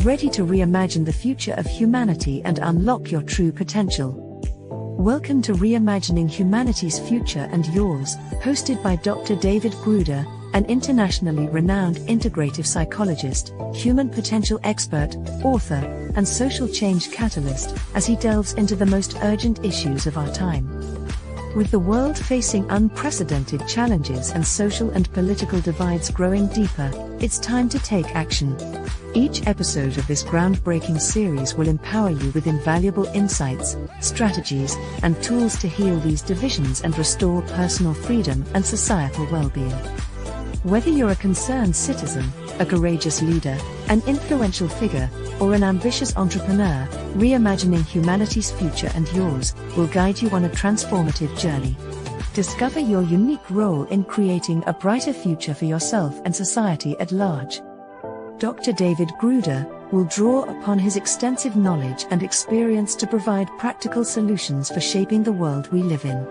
ready to reimagine the future of humanity and unlock your true potential? Welcome to Reimagining Humanity's Future and Yours, hosted by Dr. David Gruder, an internationally renowned integrative psychologist, human potential expert, author, and social change catalyst, as he delves into the most urgent issues of our time. With the world facing unprecedented challenges and social and political divides growing deeper, it's time to take action. Each episode of this groundbreaking series will empower you with invaluable insights, strategies, and tools to heal these divisions and restore personal freedom and societal well-being. Whether you're a concerned citizen, a courageous leader, an influential figure, or an ambitious entrepreneur, Reimagining Humanity's Future and Yours will guide you on a transformative journey. Discover your unique role in creating a brighter future for yourself and society at large. Dr. David Gruder will draw upon his extensive knowledge and experience to provide practical solutions for shaping the world we live in.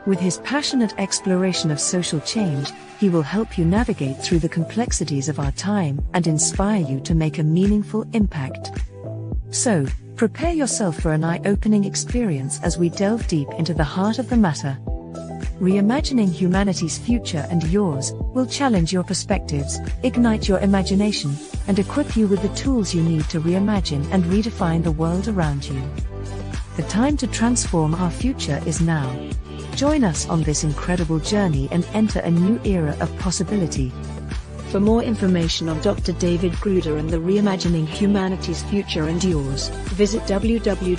With his passionate exploration of social change, he will help you navigate through the complexities of our time and inspire you to make a meaningful impact. So, prepare yourself for an eye-opening experience as we delve deep into the heart of the matter. Reimagining Humanity's Future and Yours will challenge your perspectives, ignite your imagination, and equip you with the tools you need to reimagine and redefine the world around you. The time to transform our future is now. Join us on this incredible journey and enter a new era of possibility. For more information on Dr. David Gruder and the Reimagining Humanity's Future and Yours, visit www.rhfy.ca.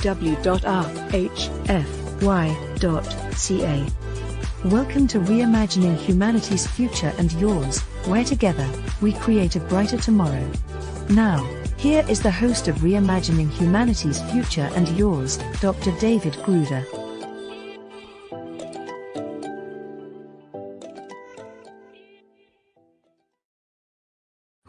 Welcome to Reimagining Humanity's Future and Yours, where together, we create a brighter tomorrow. Now, here is the host of Reimagining Humanity's Future and Yours, Dr. David Gruder.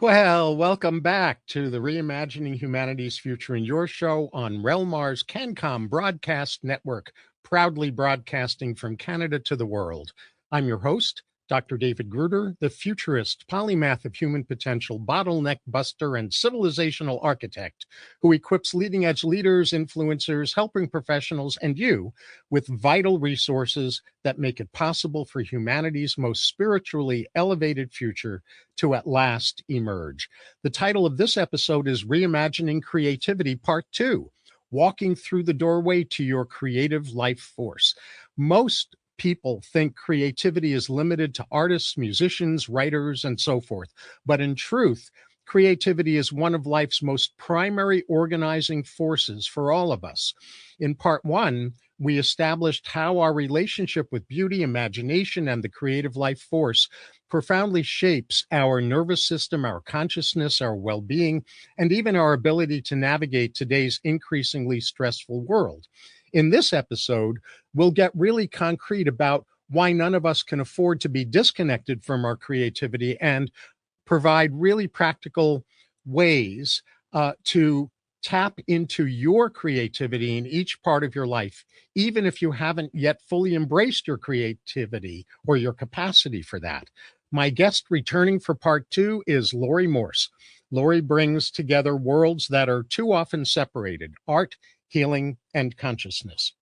Well, welcome back to the Reimagining Humanity's Future and Your show on Relmar's CanCom Broadcast Network, proudly broadcasting from Canada to the world. I'm your host, Dr. David Gruder, the futurist, polymath of human potential, bottleneck buster, and civilizational architect who equips leading-edge leaders, influencers, helping professionals, and you with vital resources that make it possible for humanity's most spiritually elevated future to at last emerge. The title of this episode is Reimagining Creativity Part 2, Walking Through the Doorway to Your Creative Life Force. Most people think creativity is limited to artists, musicians, writers, and so forth. But in truth, creativity is one of life's most primary organizing forces for all of us. In part one, we established how our relationship with beauty, imagination, and the creative life force profoundly shapes our nervous system, our consciousness, our well-being, and even our ability to navigate today's increasingly stressful world. In this episode, we'll get really concrete about why none of us can afford to be disconnected from our creativity and provide really practical ways to tap into your creativity in each part of your life, even if you haven't yet fully embraced your creativity or your capacity for that. My guest returning for part two is Laurie Morse. Laurie brings together worlds that are too often separated: art, healing, and consciousness.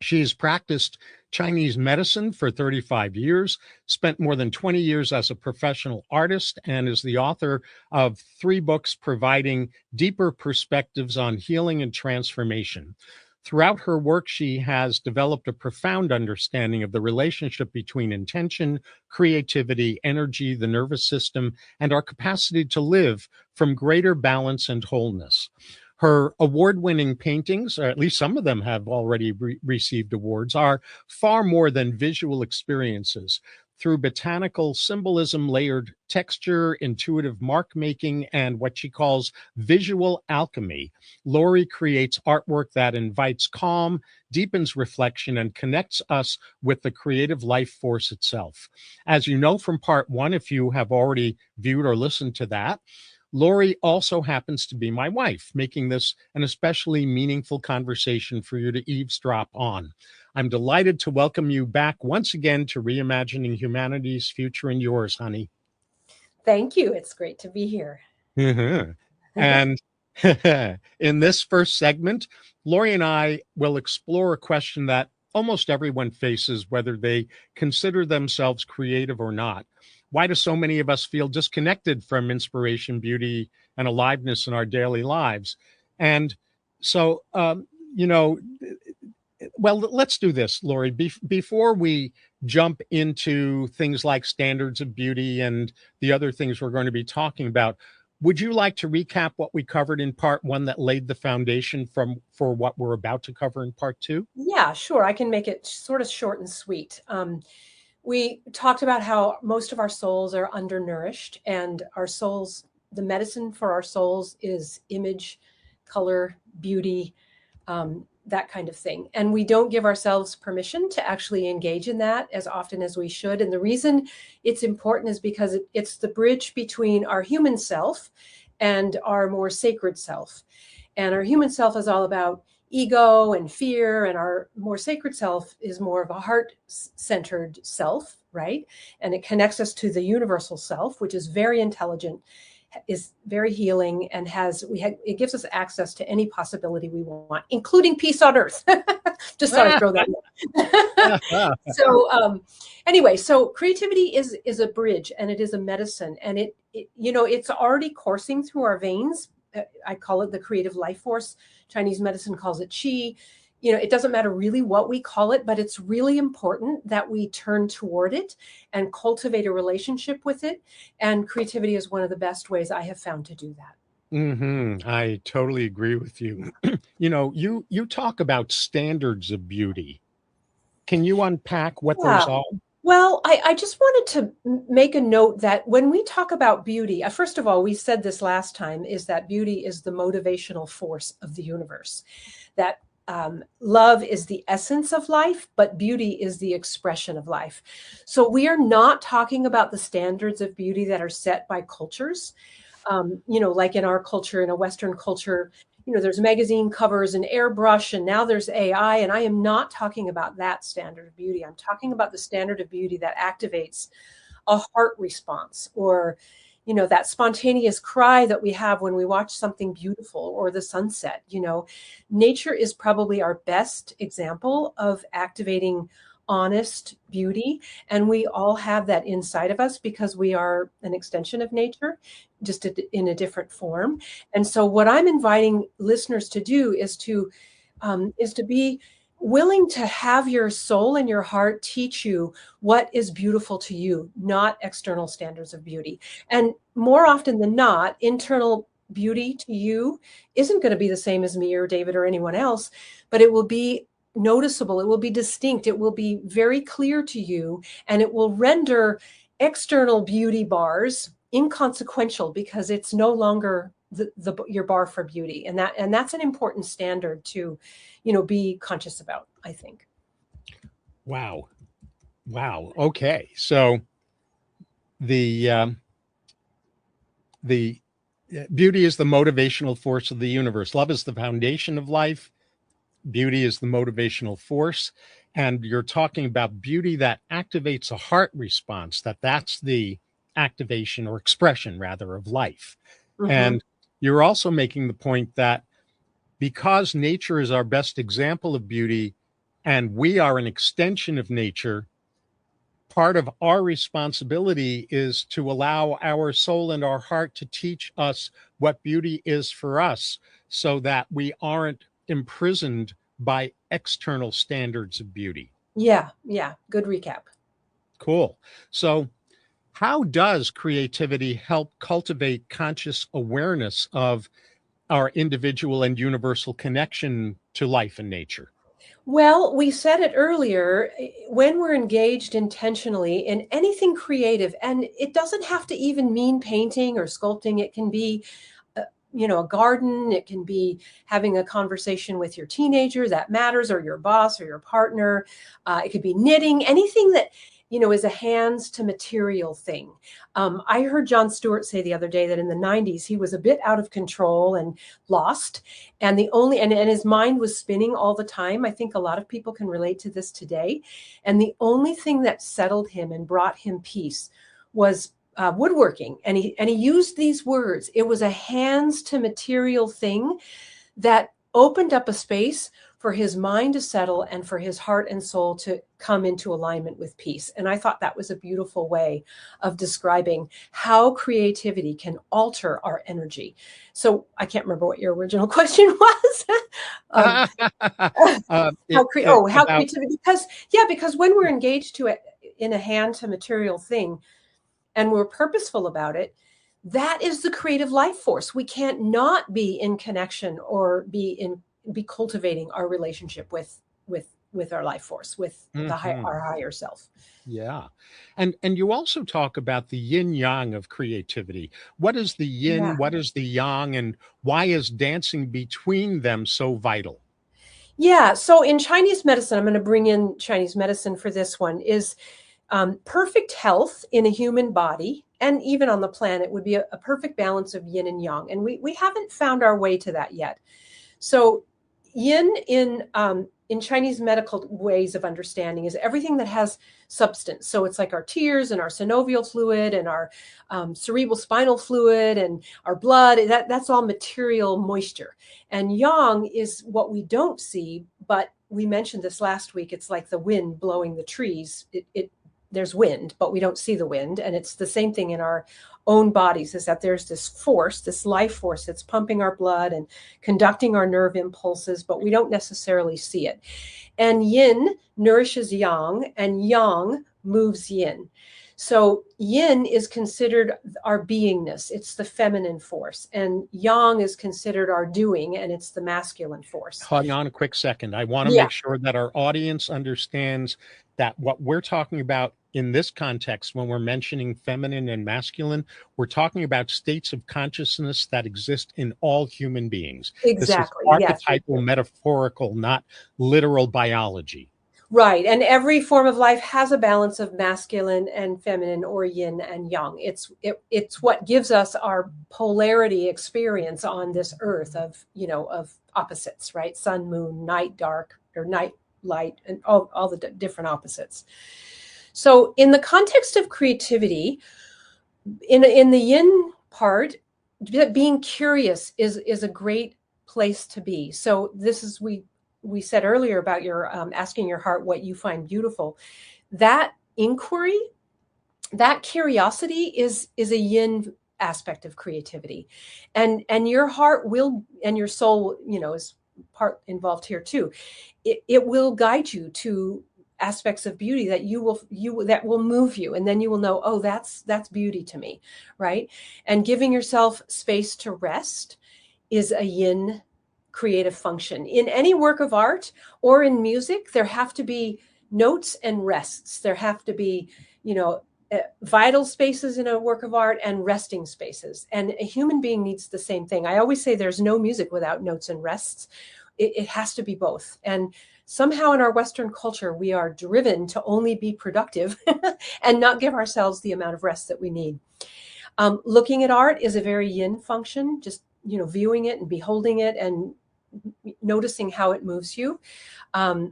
She's practiced Chinese medicine for 35 years, spent more than 20 years as a professional artist, and is the author of 3 books providing deeper perspectives on healing and transformation. Throughout her work, she has developed a profound understanding of the relationship between intention, creativity, energy, the nervous system, and our capacity to live from greater balance and wholeness. Her award-winning paintings, or at least some of them have already received awards, are far more than visual experiences. Through botanical symbolism, layered texture, intuitive mark-making, and what she calls visual alchemy, Laurie creates artwork that invites calm, deepens reflection, and connects us with the creative life force itself. As you know from part one, if you have already viewed or listened to that, Laurie also happens to be my wife, making this an especially meaningful conversation for you to eavesdrop on. I'm delighted to welcome you back once again to Reimagining Humanity's Future and Yours, honey. Thank you. It's great to be here. Mm-hmm. And In this first segment, Laurie and I will explore a question that almost everyone faces, whether they consider themselves creative or not. Why do so many of us feel disconnected from inspiration, beauty, and aliveness in our daily lives? And so, you know, well, let's do this, Laurie. Before we jump into things like standards of beauty and the other things we're going to be talking about, would you like to recap what we covered in part one that laid the foundation for what we're about to cover in part two? Yeah, sure. I can make it sort of short and sweet. We talked about how most of our souls are undernourished, and our souls, the medicine for our souls is image, color, beauty, that kind of thing. And we don't give ourselves permission to actually engage in that as often as we should. And the reason it's important is because it's the bridge between our human self and our more sacred self. And our human self is all about ego and fear, and our more sacred self is more of a heart-centered self, right? And it connects us to the universal self, which is very intelligent, is very healing, and it gives us access to any possibility we want, including peace on earth. Just thought I'd throw that in. So anyway, so creativity is a bridge, and it is a medicine, and it it's already coursing through our veins. I call it the creative life force. Chinese medicine calls it qi. It doesn't matter really what we call it, but it's really important that we turn toward it and cultivate a relationship with it. And creativity is one of the best ways I have found to do that. I totally agree with you. You talk about standards of beauty. Can you unpack what those are? Well, I just wanted to make a note that when we talk about beauty, first of all, we said this last time, is that beauty is the motivational force of the universe. That love is the essence of life, but beauty is the expression of life. So we are not talking about the standards of beauty that are set by cultures. Like in our culture, in a Western culture, there's magazine covers and airbrush, and now there's AI. And I am not talking about that standard of beauty. I'm talking about the standard of beauty that activates a heart response, or that spontaneous cry that we have when we watch something beautiful or the sunset. Nature is probably our best example of activating honest beauty. And we all have that inside of us because we are an extension of nature, just in a different form. And so what I'm inviting listeners to do is to be willing to have your soul and your heart teach you what is beautiful to you, not external standards of beauty. And more often than not, internal beauty to you isn't going to be the same as me or David or anyone else, but it will be noticeable. It will be distinct. It will be very clear to you, and it will render external beauty bars inconsequential because it's no longer your bar for beauty. And that's an important standard to be conscious about, I think. Wow. Okay. So the beauty is the motivational force of the universe. Love is the foundation of life. Beauty is the motivational force. And you're talking about beauty that activates a heart response, that's the activation or expression rather of life. Mm-hmm. And you're also making the point that because nature is our best example of beauty and we are an extension of nature, part of our responsibility is to allow our soul and our heart to teach us what beauty is for us so that we aren't imprisoned by external standards of beauty. Yeah. Good recap. Cool. So how does creativity help cultivate conscious awareness of our individual and universal connection to life and nature? Well, we said it earlier, when we're engaged intentionally in anything creative, and it doesn't have to even mean painting or sculpting. It can be a garden. It can be having a conversation with your teenager that matters, or your boss or your partner. It could be knitting, anything that, is a hands to material thing. I heard Jon Stewart say the other day that in the 90s, he was a bit out of control and lost. And and his mind was spinning all the time. I think a lot of people can relate to this today. And the only thing that settled him and brought him peace was woodworking, and he used these words. It was a hands to material thing that opened up a space for his mind to settle and for his heart and soul to come into alignment with peace. And I thought that was a beautiful way of describing how creativity can alter our energy. So I can't remember what your original question was. How creativity, because when we're engaged to it in a hand to material thing and we're purposeful about it, that is the creative life force. We can't not be in connection or be cultivating our relationship with our life force, with our higher self. Yeah. And you also talk about the yin yang of creativity. What is the yin? Yeah. What is the yang? And why is dancing between them so vital? Yeah. So in Chinese medicine, I'm going to bring in Chinese medicine for this one, is perfect health in a human body and even on the planet would be a perfect balance of yin and yang. And we haven't found our way to that yet. So yin in Chinese medical ways of understanding is everything that has substance. So it's like our tears and our synovial fluid and our cerebral spinal fluid and our blood. That's all material moisture. And yang is what we don't see, but we mentioned this last week. It's like the wind blowing the trees. There's wind, but we don't see the wind. And it's the same thing in our own bodies, is that there's this force, this life force that's pumping our blood and conducting our nerve impulses, but we don't necessarily see it. And yin nourishes yang and yang moves yin. So yin is considered our beingness. It's the feminine force. And yang is considered our doing, and it's the masculine force. Hang on a quick second. I want to make sure that our audience understands that what we're talking about in this context, when we're mentioning feminine and masculine, we're talking about states of consciousness that exist in all human beings. Exactly. This is archetypal, metaphorical, not literal biology. Right. And every form of life has a balance of masculine and feminine, or yin and yang. It's what gives us our polarity experience on this earth of opposites, right? Sun, moon, night, dark, or night, light, and all the different opposites. So in the context of creativity, in the yin part, being curious is a great place to be. So this is, we said earlier about your asking your heart what you find beautiful. That inquiry, that curiosity is a yin aspect of creativity. And your heart will, and your soul, is part involved here too. It will guide you to aspects of beauty that that will move you, and then you will know, oh, that's beauty to me, right? And giving yourself space to rest is a yin creative function. In any work of art or in music, there have to be notes and rests. There have to be, vital spaces in a work of art and resting spaces. And a human being needs the same thing. I always say there's no music without notes and rests. It has to be both. And somehow in our Western culture, we are driven to only be productive and not give ourselves the amount of rest that we need. Looking at art is a very yin function, just, viewing it and beholding it and noticing how it moves you.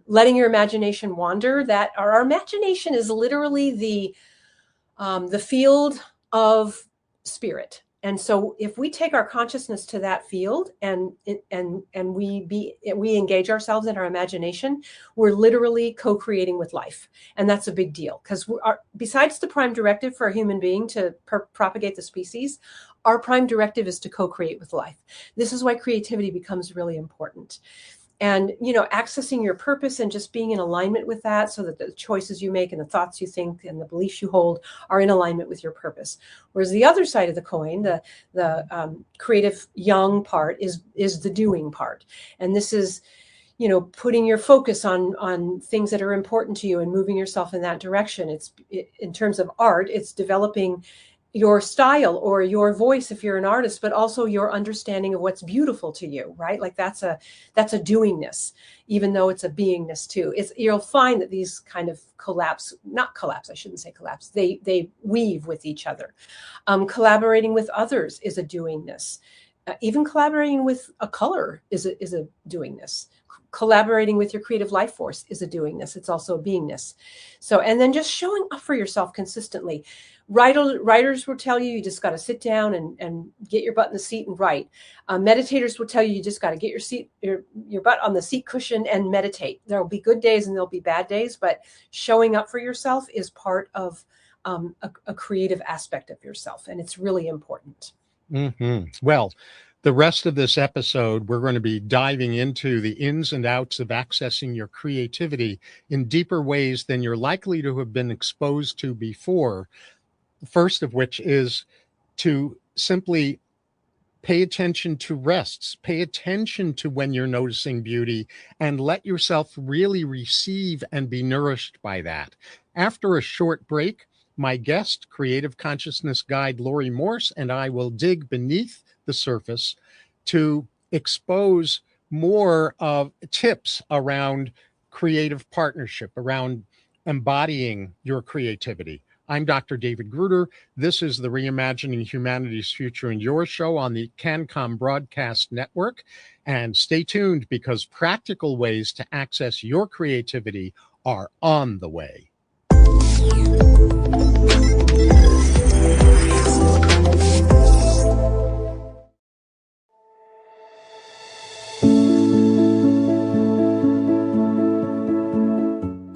Letting your imagination wander. Our imagination is literally the field of spirit. And so if we take our consciousness to that field and we engage ourselves in our imagination, we're literally co-creating with life. And that's a big deal, because besides the prime directive for a human being to propagate the species, our prime directive is to co-create with life. This is why creativity becomes really important. And, accessing your purpose and just being in alignment with that, so that the choices you make and the thoughts you think and the beliefs you hold are in alignment with your purpose. Whereas the other side of the coin, the creative yang part is the doing part. And this is, putting your focus on things that are important to you and moving yourself in that direction. In terms of art, it's developing your style or your voice if you're an artist, but also your understanding of what's beautiful to you, right? Like that's a doingness, even though it's a beingness too. You'll find that these kind of they weave with each other. Collaborating with others is a doingness. Even collaborating with a color is a doing this. Collaborating with your creative life force is a doing this. It's also a beingness. So, and then just showing up for yourself consistently. Writers will tell you just got to sit down and get your butt in the seat and write. Meditators will tell you just got to get your butt on the seat cushion and meditate. There will be good days and there'll be bad days, but showing up for yourself is part of a creative aspect of yourself, and it's really important. Well, the rest of this episode, we're going to be diving into the ins and outs of accessing your creativity in deeper ways than you're likely to have been exposed to before. The first of which is to simply pay attention to rests, pay attention to when you're noticing beauty, and let yourself really receive and be nourished by that. After a short break, my guest, creative consciousness guide Laurie Morse, and I will dig beneath the surface to expose more of tips around creative partnership, around embodying your creativity. I'm Dr. David Gruder. This is the Reimagining Humanity's Future in Your show on the CanCom Broadcast Network. And stay tuned because practical ways to access your creativity are on the way.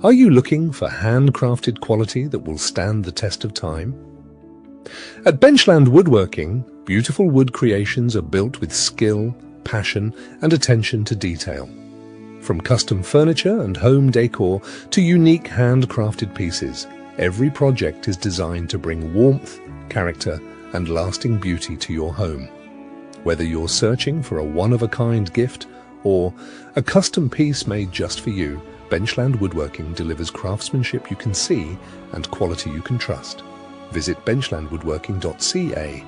Are you looking for handcrafted quality that will stand the test of time? At Benchland Woodworking, beautiful wood creations are built with skill, passion, and attention to detail. From custom furniture and home decor to unique handcrafted pieces, every project is designed to bring warmth, character, and lasting beauty to your home. Whether you're searching for a one-of-a-kind gift or a custom piece made just for you, Benchland Woodworking delivers craftsmanship you can see and quality you can trust. Visit benchlandwoodworking.ca.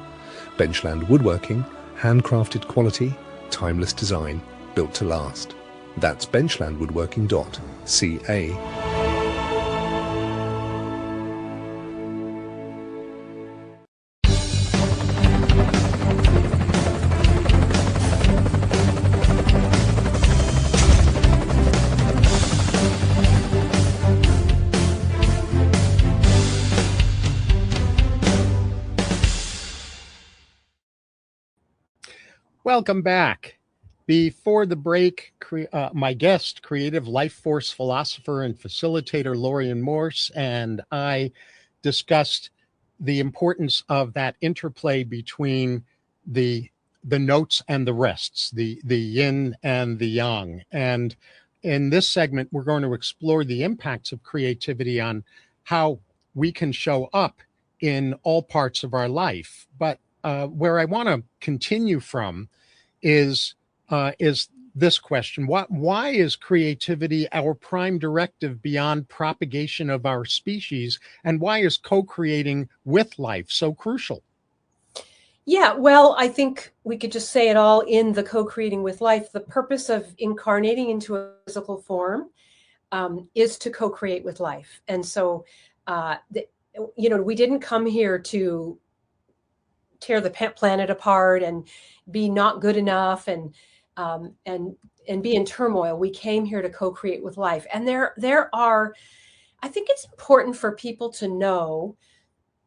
Benchland Woodworking, handcrafted quality, timeless design, built to last. That's benchlandwoodworking.ca. Welcome back. Before the break, my guest, creative life force philosopher and facilitator Laurie Morse, and I discussed the importance of that interplay between the notes and the rests, the yin and the yang. And in this segment, we're going to explore the impacts of creativity on how we can show up in all parts of our life. But where I want to continue from is this question: why is creativity our prime directive beyond propagation of our species, and why is co-creating with life so crucial? Yeah, well, I think we could just say it all in the co-creating with life. The purpose of incarnating into a physical form is to co-create with life, and so we didn't come here to tear the planet apart and be not good enough and be in turmoil. We came here to co-create with life. And there are, I think it's important for people to know,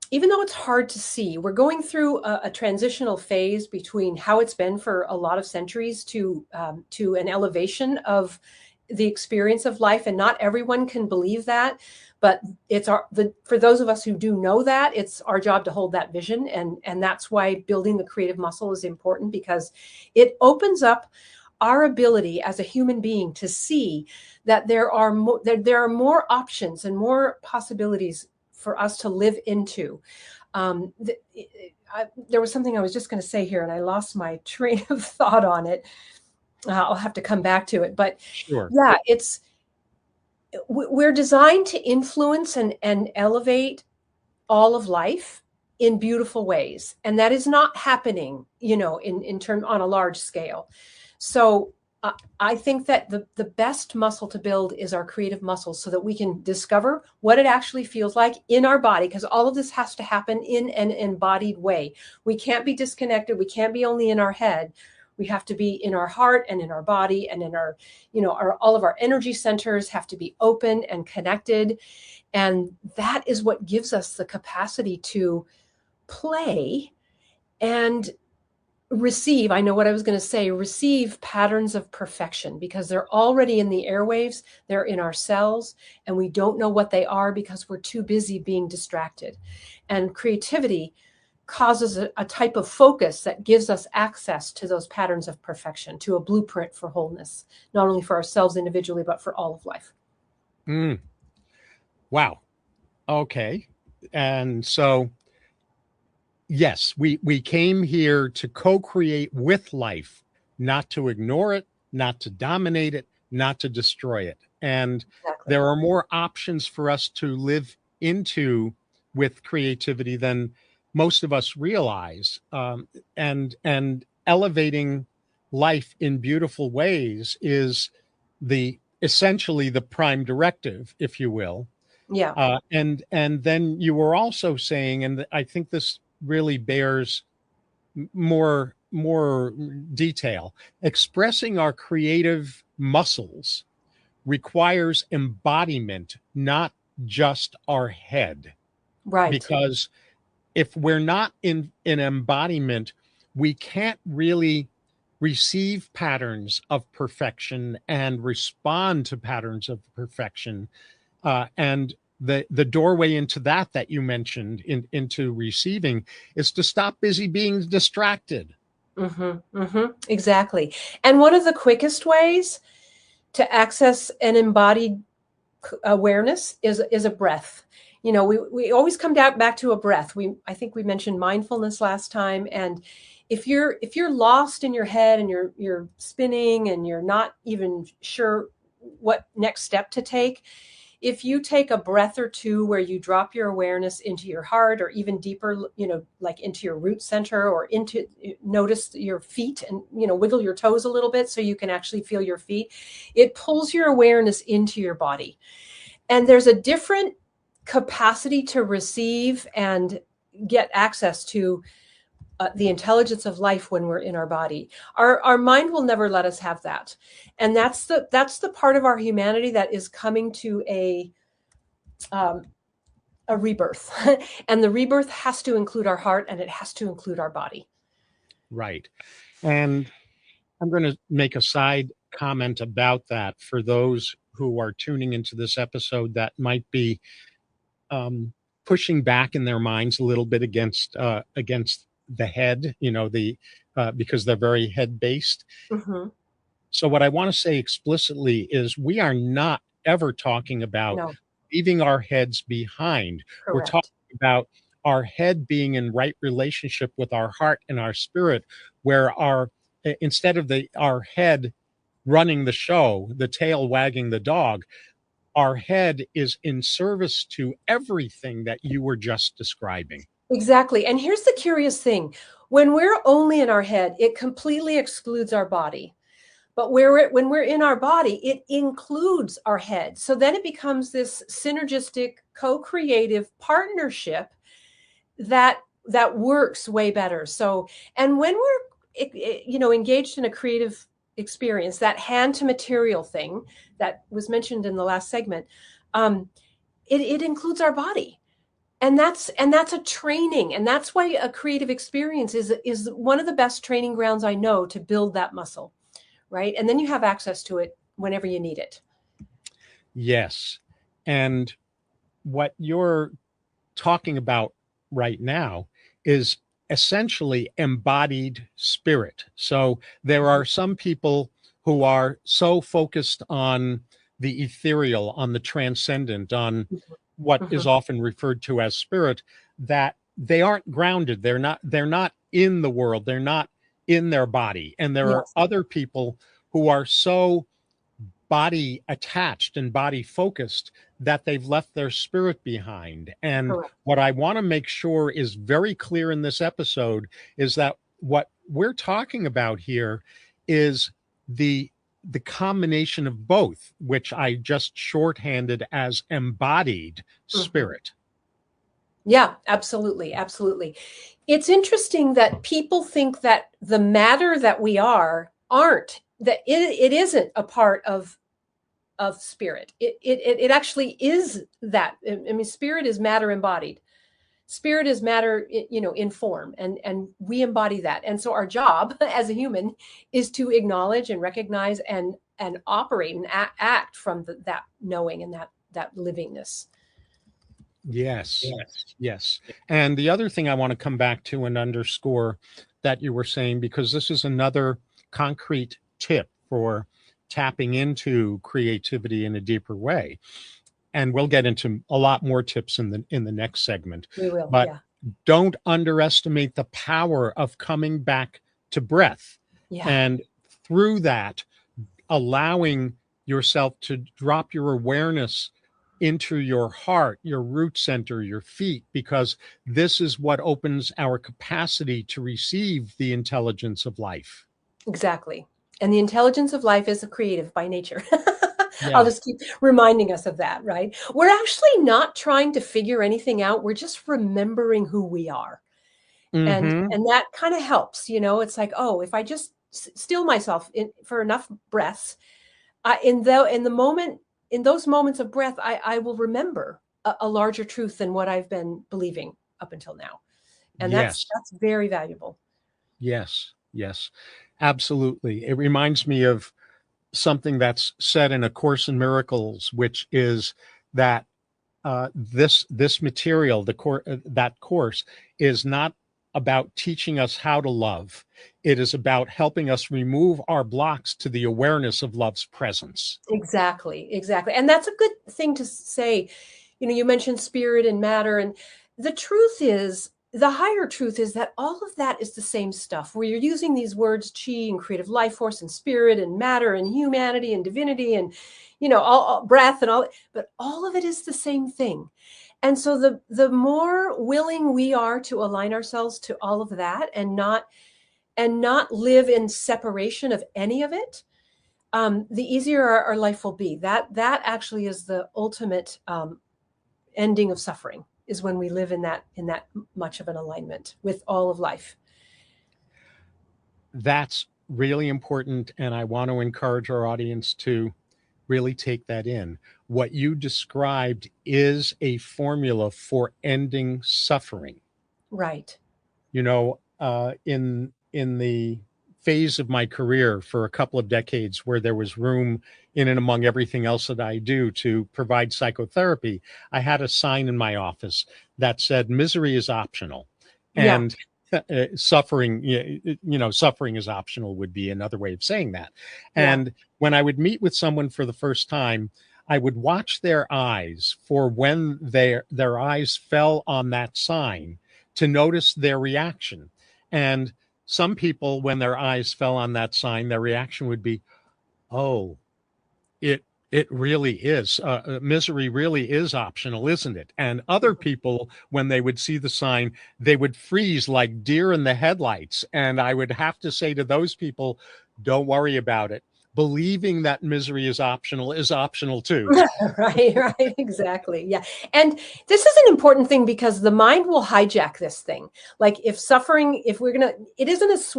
even though it's hard to see, we're going through a transitional phase between how it's been for a lot of centuries to an elevation of the experience of life. And not everyone can believe that. But it's for those of us who do know that, it's our job to hold that vision. And that's why building the creative muscle is important, because it opens up our ability as a human being to see that there are more options and more possibilities for us to live into. There was something I was just going to say here, and I lost my train of thought on it. I'll have to come back to it. But sure. Yeah, we're designed to influence and elevate all of life in beautiful ways. And that is not happening, on a large scale. So I think that the best muscle to build is our creative muscles, so that we can discover what it actually feels like in our body, because all of this has to happen in an embodied way. We can't be disconnected. We can't be only in our head. We have to be in our heart and in our body, and in our, all of our energy centers have to be open and connected. And that is what gives us the capacity to play and receive, I know what I was going to say, receive patterns of perfection, because they're already in the airwaves, they're in our cells, and we don't know what they are because we're too busy being distracted. And creativity causes a type of focus that gives us access to those patterns of perfection, to a blueprint for wholeness, not only for ourselves individually, but for all of life. Wow. Okay. And so, yes, we came here to co-create with life, not to ignore it, not to dominate it, not to destroy it. And Exactly. there are more options for us to live into with creativity than most of us realize. And elevating life in beautiful ways is essentially the prime directive, if you will. Yeah. And then you were also saying, and I think this really bears more detail, expressing our creative muscles requires embodiment, not just our head. Right. Because if we're not in embodiment, we can't really receive patterns of perfection and respond to patterns of perfection. And the doorway into that you mentioned into receiving is to stop busy being distracted. Exactly. And one of the quickest ways to access an embodied awareness is a breath. We always come back to a breath. I think we mentioned mindfulness last time. And if you're lost in your head and you're spinning and you're not even sure what next step to take, if you take a breath or two where you drop your awareness into your heart, or even deeper, like into your root center, or notice your feet, and, wiggle your toes a little bit so you can actually feel your feet, it pulls your awareness into your body. And there's a different capacity to receive and get access to the intelligence of life when we're in our body. Our mind will never let us have that. And that's the part of our humanity that is coming to a rebirth. And the rebirth has to include our heart, and it has to include our body. Right. And I'm going to make a side comment about that for those who are tuning into this episode that might be pushing back in their minds a little bit against the head, because they're very head based. So what I want to say explicitly is we are not ever talking about leaving our heads behind. Correct. We're talking about our head being in right relationship with our heart and our spirit, where instead of our head running the show, the tail wagging the dog, our head is in service to everything that you were just describing. Exactly. And here's the curious thing. When we're only in our head, it completely excludes our body. But when we're in our body, it includes our head. So then it becomes this synergistic, co-creative partnership that works way better. So, and when we're, engaged in a creative experience, that hand to material thing that was mentioned in the last segment, it includes our body. And that's a training. And that's why a creative experience is one of the best training grounds I know to build that muscle. Right. And then you have access to it whenever you need it. Yes. And what you're talking about right now is essentially embodied spirit. So there are some people who are so focused on the ethereal, on the transcendent, on what is often referred to as spirit, that they aren't grounded. They're not in the world. They're not in their body. And there are other people who are so body attached and body focused that they've left their spirit behind. And what I want to make sure is very clear in this episode is that what we're talking about here is the the combination of both, which I just shorthanded as embodied spirit. Yeah, absolutely. Absolutely. It's interesting that people think that the matter that we are aren't, that it isn't a part of spirit. It actually is that. I mean, spirit is matter embodied. Spirit is matter, in form, and we embody that. And so our job as a human is to acknowledge and recognize and operate and act from that knowing and that livingness. Yes. And the other thing I want to come back to and underscore that you were saying, because this is another concrete tip for tapping into creativity in a deeper way. And we'll get into a lot more tips in the next segment. We will, but yeah. Don't underestimate the power of coming back to breath. Yeah. And through that, allowing yourself to drop your awareness into your heart, your root center, your feet, because this is what opens our capacity to receive the intelligence of life. Exactly. And the intelligence of life is creative by nature. Yeah. I'll just keep reminding us of that, right? We're actually not trying to figure anything out. We're just remembering who we are. Mm-hmm. And that kind of helps, it's like, oh, if I just still myself for enough breaths, in those moments of breath, I will remember a larger truth than what I've been believing up until now. And Yes. that's very valuable. Yes, absolutely. It reminds me of something that's said in A Course in Miracles, which is that this material, that course, is not about teaching us how to love. It is about helping us remove our blocks to the awareness of love's presence. Exactly. And that's a good thing to say. You mentioned spirit and matter, and the truth is, the higher truth is that all of that is the same stuff. Where you're using these words, chi and creative life force and spirit and matter and humanity and divinity and, all breath and all, but all of it is the same thing. And so the more willing we are to align ourselves to all of that and not live in separation of any of it, the easier our life will be. That actually is the ultimate ending of suffering, is when we live in that much of an alignment with all of life. That's really important, and I want to encourage our audience to really take that in. What you described is a formula for ending suffering. Right. In the phase of my career for a couple of decades where there was room in and among everything else that I do to provide psychotherapy, I had a sign in my office that said misery is optional. And suffering is optional would be another way of saying that. And when I would meet with someone for the first time, I would watch their eyes for when their eyes fell on that sign to notice their reaction. And some people, when their eyes fell on that sign, their reaction would be, oh, it really is. Misery really is optional, isn't it? And other people, when they would see the sign, they would freeze like deer in the headlights. And I would have to say to those people, don't worry about it. Believing that misery is optional too. Right, exactly. Yeah. And this is an important thing because the mind will hijack this thing. Like if it isn't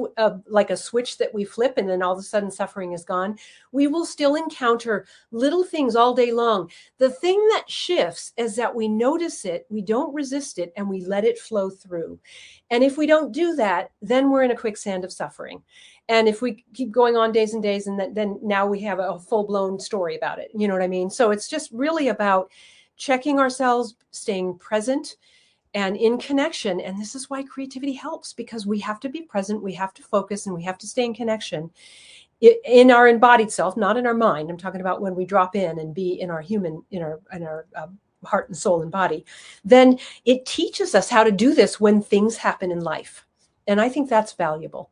like a switch that we flip and then all of a sudden suffering is gone. We will still encounter little things all day long. The thing that shifts is that we notice it, we don't resist it, and we let it flow through. And if we don't do that, then we're in a quicksand of suffering. And if we keep going on days and days, and then now we have a full-blown story about it. You know what I mean? So it's just really about checking ourselves, staying present and in connection. And this is why creativity helps, because we have to be present, we have to focus, and we have to stay in connection in our embodied self, not in our mind. I'm talking about when we drop in and be in our human, in our heart and soul and body. Then it teaches us how to do this when things happen in life. And I think that's valuable.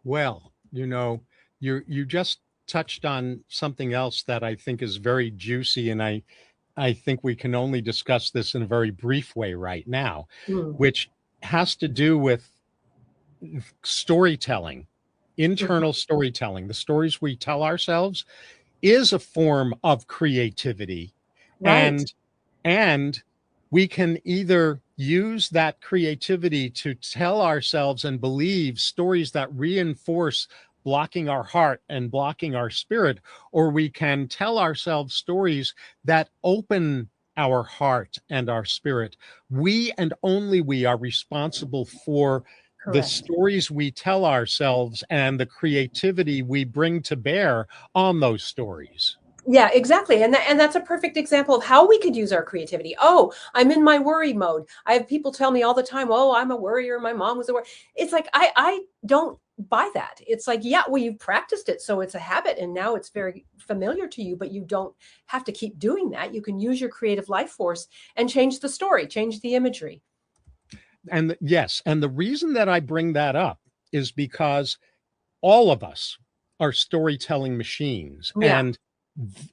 Well, you just touched on something else that I think is very juicy, and I think we can only discuss this in a very brief way right now, which has to do with storytelling internal storytelling, the stories we tell ourselves, is a form of creativity. Right. And we can either use that creativity to tell ourselves and believe stories that reinforce blocking our heart and blocking our spirit, or we can tell ourselves stories that open our heart and our spirit. We and only we are responsible for the Correct. stories we tell ourselves and the creativity we bring to bear on those stories. Yeah, exactly. And that's a perfect example of how we could use our creativity. Oh, I'm in my worry mode. I have people tell me all the time, oh, I'm a worrier. My mom was a worrier. It's like, I don't buy that. It's like, yeah, well, you've practiced it. So it's a habit and now it's very familiar to you, but you don't have to keep doing that. You can use your creative life force and change the story, change the imagery. And yes, and the reason that I bring that up is because all of us are storytelling machines. Yeah. And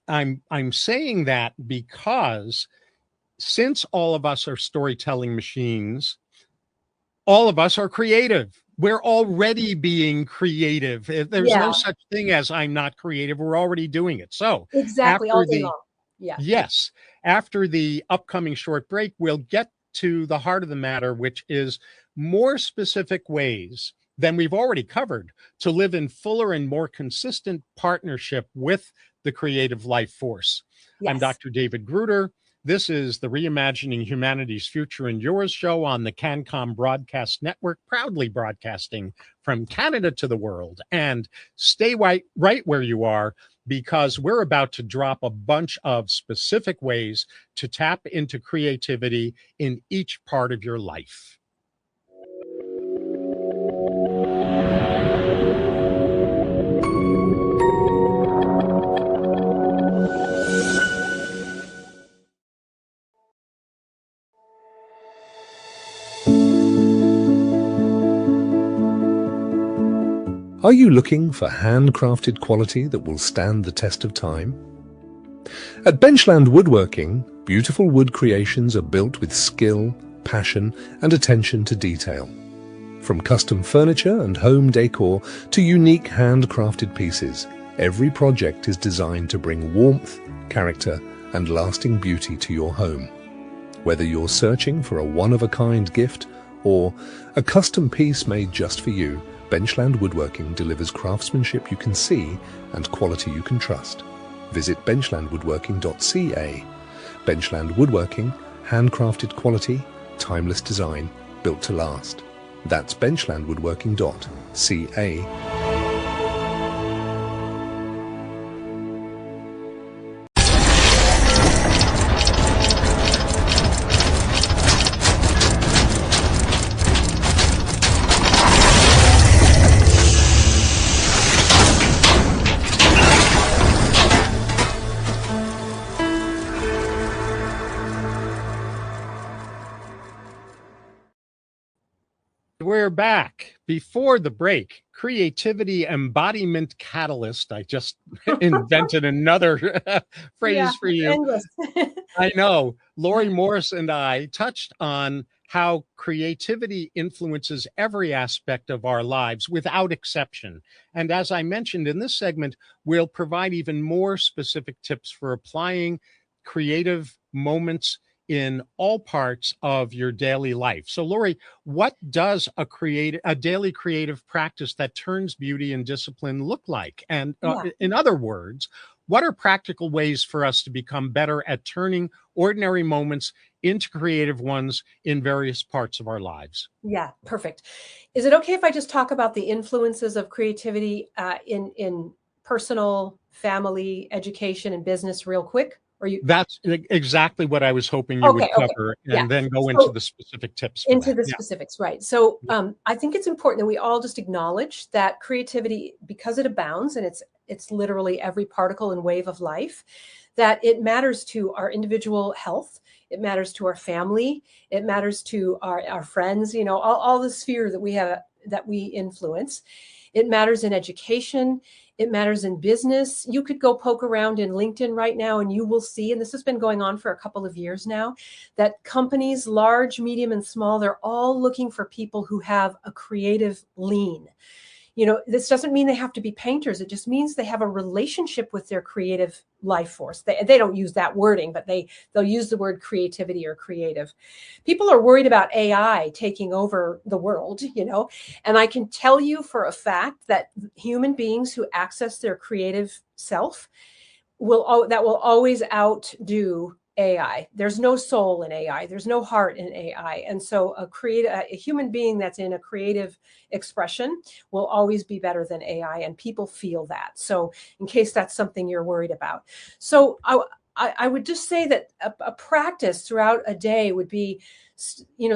I'm saying that because since all of us are storytelling machines, all of us are creative. We're already being creative. There's no Yeah, such thing as I'm not creative. We're already doing it. So exactly. All after day the long. Yeah. yes, after the upcoming short break, we'll get to the heart of the matter, which is more specific ways than we've already covered to live in fuller and more consistent partnership with the creative life force. I'm Yes. Dr. David Gruder. This is the Reimagining Humanity's Future and Yours show on the CanCom Broadcast Network, proudly broadcasting from Canada to the world. And stay right where you are, because we're about to drop a bunch of specific ways to tap into creativity in each part of your life. Are you looking for handcrafted quality that will stand the test of time? At Benchland Woodworking, beautiful wood creations are built with skill, passion, and attention to detail. From custom furniture and home decor to unique handcrafted pieces, every project is designed to bring warmth, character, and lasting beauty to your home. Whether you're searching for a one-of-a-kind gift or a custom piece made just for you, Benchland Woodworking delivers craftsmanship you can see and quality you can trust. Visit benchlandwoodworking.ca. Benchland Woodworking, handcrafted quality, timeless design, built to last. That's benchlandwoodworking.ca. We're back. Before the break, creativity embodiment catalyst. I just invented another phrase for you. Endless. I know. Laurie Morse and I touched on how creativity influences every aspect of our lives without exception. And as I mentioned in this segment, we'll provide even more specific tips for applying creative moments in all parts of your daily life. So, Laurie, what does a daily creative practice that turns beauty and discipline look like? And in other words, what are practical ways for us to become better at turning ordinary moments into creative ones in various parts of our lives? Yeah, perfect. Is it okay if I just talk about the influences of creativity in personal, family, education, and business real quick? Or you? That's exactly what I was hoping you would cover, and then go into the specific tips for into that. the specifics, right? So I think it's important that we all just acknowledge that creativity, because it abounds, and it's literally every particle and wave of life, that it matters to our individual health. It matters to our family. It matters to our friends, you know, all the sphere that we have, that we influence. It matters in education. It matters in business. You could go poke around in LinkedIn right now and you will see, and this has been going on for a couple of years now, that companies, large, medium, and small, they're all looking for people who have a creative lean. This doesn't mean they have to be painters. It just means they have a relationship with their creative life force. They don't use that wording, but they'll use the word creativity or creative. People are worried about AI taking over the world, and I can tell you for a fact that human beings who access their creative self will always outdo AI. There's no soul in AI. There's no heart in AI. And so a human being that's in a creative expression will always be better than AI. And people feel that. So in case that's something you're worried about. So I would just say that a practice throughout a day would be,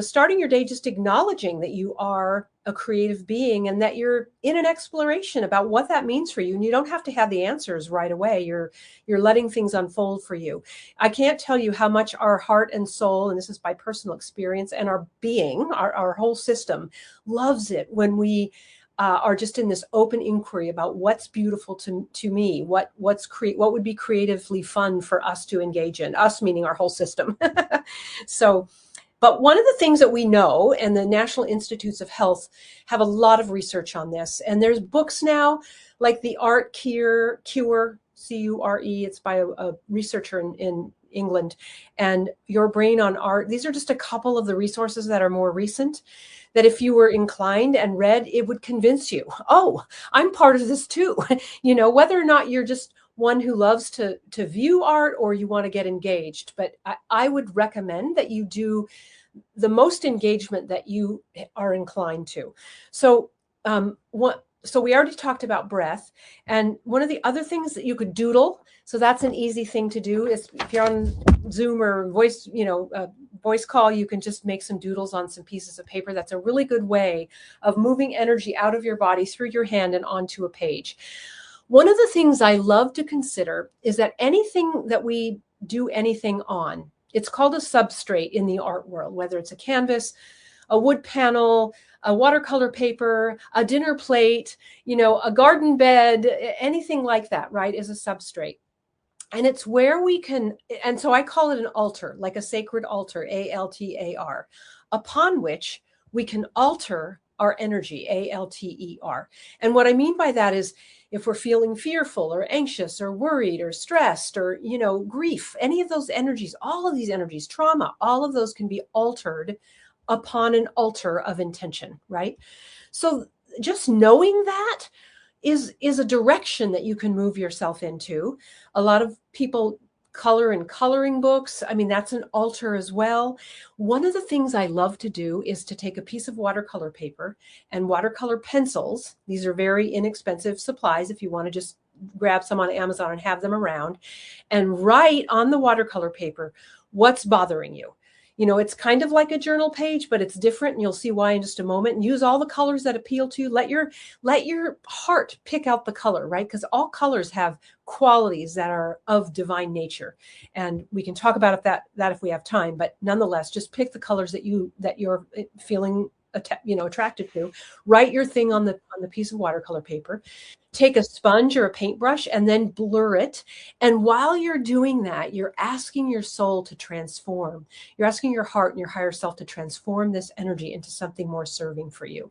starting your day just acknowledging that you are a creative being and that you're in an exploration about what that means for you. And you don't have to have the answers right away. You're letting things unfold for you. I can't tell you how much our heart and soul, and this is by personal experience, and our being, our whole system loves it when we are just in this open inquiry about what's beautiful to me, what would be creatively fun for us to engage in, us meaning our whole system. But one of the things that we know, and the National Institutes of Health have a lot of research on this, and there's books now like The Art Cure, Cure, C-U-R-E, it's by a researcher in England, and Your Brain on Art. These are just a couple of the resources that are more recent, that if you were inclined and read, it would convince you, oh, I'm part of this too. Whether or not you're just one who loves to view art or you want to get engaged. But I would recommend that you do the most engagement that you are inclined to. So we already talked about breath. And one of the other things that you could doodle, so that's an easy thing to do, is if you're on Zoom or voice call, you can just make some doodles on some pieces of paper. That's a really good way of moving energy out of your body through your hand and onto a page. One of the things I love to consider is that anything that we do anything on, it's called a substrate in the art world, whether it's a canvas, a wood panel, a watercolor paper, a dinner plate, a garden bed, anything like that, right, is a substrate. And it's where we can, and so I call it an altar, like a sacred altar, A-L-T-A-R, upon which we can alter our energy, A-L-T-E-R. And what I mean by that is, if we're feeling fearful or anxious or worried or stressed or, grief, any of those energies, all of these energies, trauma, all of those can be altered upon an altar of intention, right? So just knowing that is a direction that you can move yourself into. A lot of people color in coloring books. I mean, that's an altar as well. One of the things I love to do is to take a piece of watercolor paper and watercolor pencils. These are very inexpensive supplies if you want to just grab some on Amazon and have them around, and write on the watercolor paper what's bothering you. It's kind of like a journal page, but it's different, and you'll see why in just a moment. And use all the colors that appeal to you. Let your heart pick out the color, right? Because all colors have qualities that are of divine nature, and we can talk about that if we have time. But nonetheless, just pick the colors that you're feeling attracted to. Write your thing on the piece of watercolor paper. Take a sponge or a paintbrush and then blur it. And while you're doing that, you're asking your soul to transform. You're asking your heart and your higher self to transform this energy into something more serving for you.